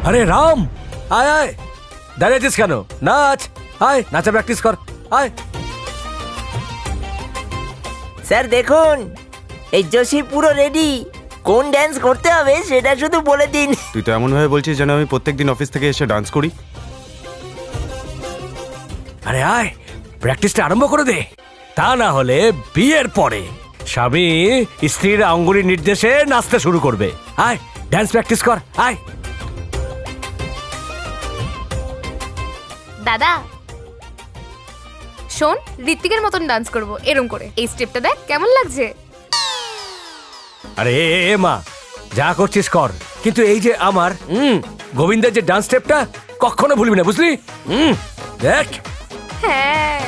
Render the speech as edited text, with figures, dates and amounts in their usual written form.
আরে রাম, আয় আয়, দাঁড়িয়ে আছিস কেন? নাচ, আয় নাচা প্র্যাকটিস কর, আয়। স্যার দেখুন, এই জসি পুরো রেডি। কোন ড্যান্স করতে হবে সেটা শুধু বলে দিন। তুই তো এমন ভাবে বলছিস যেন আমি প্রত্যেকদিন অফিস থেকে এসে ডান্স করি। আরে আয়, প্র্যাকটিসটা আরম্ভ করে দে। তা না হলে বিয়ের পরে স্বামী স্ত্রীর আঙ্গুলির নির্দেশে নাচতে শুরু করবে। আয় ড্যান্স প্র্যাকটিস কর, আয়। দাদা শোন, ঋত্বিকের মতন ডান্স করব এরম করে। এই স্টেপটা দেখ কেমন লাগছে। আরে এ মা, যা করছিস কর, কিন্তু এই যে আমার গোবিন্দের যে ডান্স স্টেপটা কখনো ভুলবি না, বুঝলি? দেখ। হ্যাঁ